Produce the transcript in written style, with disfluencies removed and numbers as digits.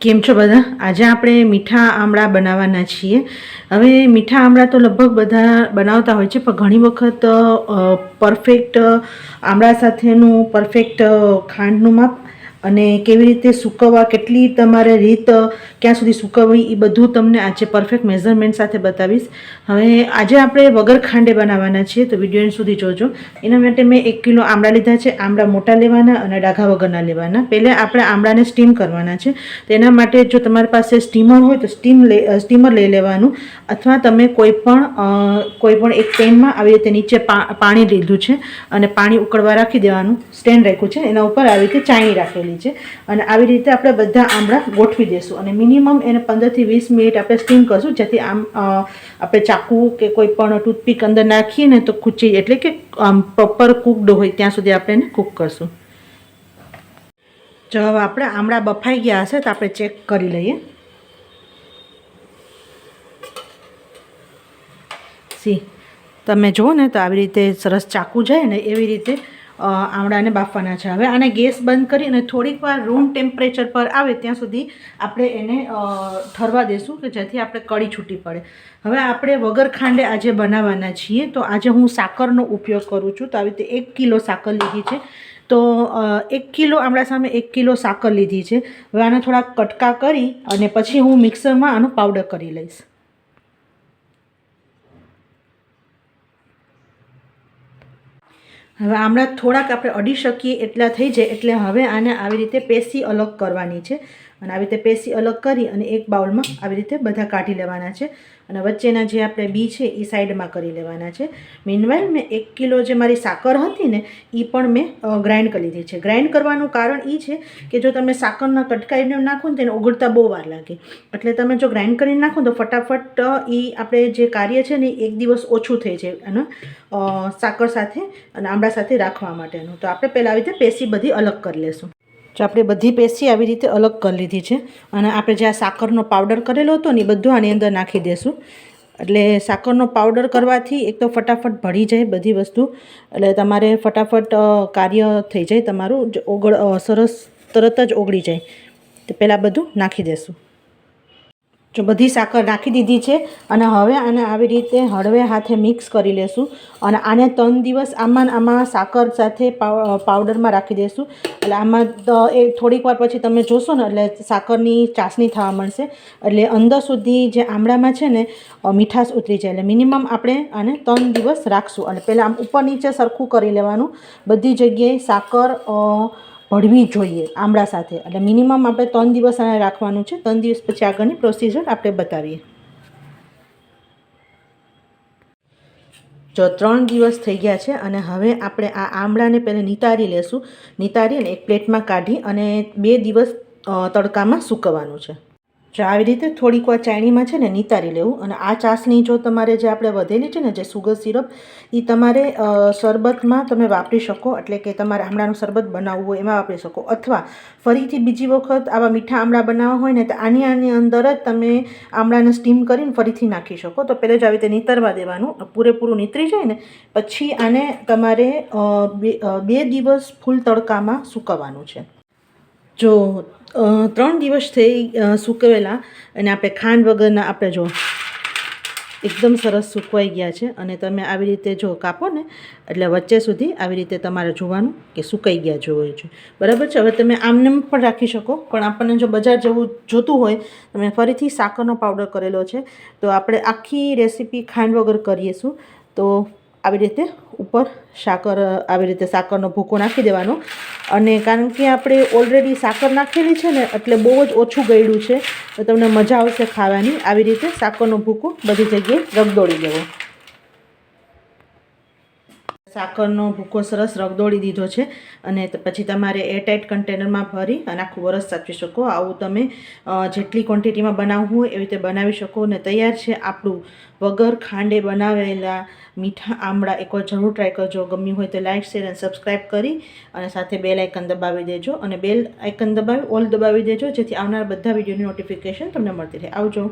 કેમ છો બધા? આજે આપણે મીઠા આમળા બનાવવાના છીએ. હવે મીઠા આમળા તો લગભગ બધા બનાવતા હોય છે, પણ ઘણી વખત પરફેક્ટ આમળા સાથેનું પરફેક્ટ ખાંડનું માપ અને કેવી રીતે સૂકવવા, કેટલી તમારે રીત ક્યાં સુધી સૂકવવી, એ બધું તમને આજે પરફેક્ટ મેઝરમેન્ટ સાથે બતાવીશ. હવે આજે આપણે વગર ખાંડે બનાવવાના છીએ, તો વિડીયો એન્ડ સુધી જોજો. એના માટે મેં 1 કિલો આમળા લીધા છે. આમળા મોટા લેવાના અને ડાઘા વગરના લેવાના. પહેલાં આપણે આમળાને સ્ટીમ કરવાના છે. તેના માટે જો તમારી પાસે સ્ટીમર હોય તો સ્ટીમર લઈ લેવાનું, અથવા તમે કોઈ પણ એક પેનમાં આવી રીતે નીચે પાણી લીધું છે અને પાણી ઉકળવા રાખી દેવાનું. સ્ટેન્ડ રાખ્યું છે, એના ઉપર આવી રીતે ચાયણી રાખેલી છે અને આવી રીતે આપણે બધા આમળા ગોઠવી દઈશું અને મિનિમમ એને 15 થી 20 મિનિટ આપણે સ્ટીમ કરશું, જેથી આપણે ચાકુ કે કોઈ પણ ટૂથપીક અંદર નાખીએ ને તો ખૂંચી, એટલે કે પ્રોપર કૂકડ હોય ત્યાં સુધી આપણે એને કૂક કરશું. જો હવે આપણે આમળા બફાઈ ગયા હશે તો આપણે ચેક કરી લઈએ. તમે જુઓ ને તો આવી રીતે સરસ ચાકુ જાય ને એવી રીતે આમળાને બાફવાના છે. હવે આને ગેસ બંધ કરી અને થોડીક વાર રૂમ ટેમ્પરેચર પર આવે ત્યાં સુધી આપણે એને ઠરવા દેશું, કે જેથી આપણે કળી છૂટી પડે. હવે આપણે વગર ખાંડે આજે બનાવવાના છીએ, તો આજે હું સાકરનો ઉપયોગ કરું છું. તો આવી રીતે 1 કિલો સાકર લીધી છે. તો 1 કિલો આમળા સામે 1 કિલો સાકર લીધી છે. હવે આને થોડા કટકા કરી અને પછી હું મિક્સરમાં આનો પાવડર કરી લઈશ. હવે આમળા થોડાક આપણે અડી શકીએ એટલા થઈ જાય એટલે હવે આને આવી રીતે પેસી અલગ કરવાની છે. અને આવી રીતે પેસી અલગ કરી અને એક બાઉલમાં આવી રીતે બધા કાઢી લેવાના છે અને વચ્ચેના જે આપણે બી છે એ સાઈડમાં કરી લેવાના છે. મીનવાઇલ મેં 1 કિલો જે મારી સાકર હતી ને એ પણ મેં ગ્રાઇન્ડ કરી લીધી છે. ગ્રાઇન્ડ કરવાનું કારણ એ છે કે જો તમે સાકરના કટકા એને નાખો ને તેને ઓગળતા બહુ વાર લાગે, એટલે તમે જો ગ્રાઇન્ડ કરીને નાખો તો ફટાફટ એ આપણે જે કાર્ય છે ને એક દિવસ ઓછું થઈ જાય અને સાકર સાથે અને આમળા સાથે રાખવા માટેનું. તો આપણે પહેલાં આવી રીતે પેસી બધી અલગ કરી લેશું. જો આપણે બધી પેસી આવી રીતે અલગ કરી લીધી છે અને આપણે જે આ સાકરનો પાવડર કરેલો હતો ને એ બધું આની અંદર નાખી દઈશું. એટલે સાકરનો પાવડર કરવાથી એક તો ફટાફટ ભળી જાય બધી વસ્તુ, એટલે તમારે ફટાફટ કાર્ય થઈ જાય તમારું, સરસ તરત જ ઓગળી જાય. તો પહેલાં બધું નાખી દઈશું. જો બધી સાકર નાખી દીધી છે અને હવે આને આવી રીતે હળવે હાથે મિક્સ કરી લેશું અને આને 3 દિવસ આમાં સાકર સાથે પાવડરમાં રાખી દઈશું. એટલે આમાં થોડીક વાર પછી તમે જોશો ને એટલે સાકરની ચાસણી થવા મળશે, એટલે અંદર સુધી જે આમળામાં છે ને મીઠાશ ઉતરી જાય. એટલે મિનિમમ આપણે આને 3 દિવસ રાખશું અને પહેલાં આમ ઉપર નીચે સરખું કરી લેવાનું. બધી જગ્યાએ સાકર ભળવી જોઈએ આમળા સાથે, એટલે મિનિમમ આપણે 3 દિવસ આને રાખવાનું છે. 3 દિવસ પછી આગળની પ્રોસિજર આપણે બતાવીએ. જો 3 દિવસ થઈ ગયા છે અને હવે આપણે આ આમળાને પહેલાં નિતારી લેશું. નિતારી અને એક પ્લેટમાં કાઢી અને 2 દિવસ તડકામાં સૂકવવાનું છે. જો આવી રીતે થોડીક વાર ચાયણીમાં છે ને નિતારી લેવું. અને આ ચાસણી જો તમારે જે આપણે વધેલી છે ને જે સુગર સિરપ, એ તમારે શરબતમાં તમે વાપરી શકો, એટલે કે તમારે આમળાનું શરબત બનાવવું હોય એમાં વાપરી શકો, અથવા ફરીથી બીજી વખત આવા મીઠા આમળા બનાવવા હોય ને તો આની અંદર જ તમે આમળાને સ્ટીમ કરીને ફરીથી નાખી શકો. તો પહેલાં જ આવી રીતે નીતરવા દેવાનું, પૂરેપૂરું નીતરી જાય ને પછી આને તમારે 2 દિવસ ફૂલ તડકામાં સૂકવવાનું છે. જો 3 દિવસ થઈ સૂકવેલા અને આપણે ખાંડ વગરના આપણે જો એકદમ સરસ સૂકવાઈ ગયા છે. અને તમે આવી રીતે જો કાપો ને એટલે વચ્ચે સુધી આવી રીતે તમારે જોવાનું કે સુકાઈ ગયા જોઈએ છે. બરાબર છે. હવે તમે આમને પણ રાખી શકો, પણ આપણને જો બજાર જવું જોતું હોય, તમે ફરીથી સાકરનો પાવડર કરેલો છે, તો આપણે આખી રેસીપી ખાંડ વગર કરીશું. તો આવી રીતે ઉપર આવી રીતે સાકરનો ભૂકો નાખી દેવાનો. અને કારણ કે આપણે ઓલરેડી સાકર નાખેલી છે ને એટલે બહુ જ ઓછું ગળ્યું છે, તો તમને મજા આવશે ખાવાની. આવી રીતે સાકરનો ભૂકો બધી જગ્યાએ રગદોળી દેવો. સાકરનો ભૂકો સરસ રગદોળી દીધો છે અને પછી તમારે એરટાઇટ કન્ટેનરમાં ભરી અને આખું વરસ સાચવી શકો. આવું તમે જેટલી ક્વોન્ટિટીમાં બનાવવું હોય એવી રીતે બનાવી શકો. અને તૈયાર છે આપણું વગર ખાંડે બનાવેલા મીઠા આમળા. એકવાર જરૂર ટ્રાય કરજો. ગમ્યું હોય તો લાઇક, શેર અને સબસ્ક્રાઈબ કરી અને સાથે બેલ આઇકન દબાવી દેજો. અને બેલ આઇકન દબાવી ઓલ દબાવી દેજો, જેથી આવનાર બધા વિડીયોની નોટિફિકેશન તમને મળતી રહે. આવજો.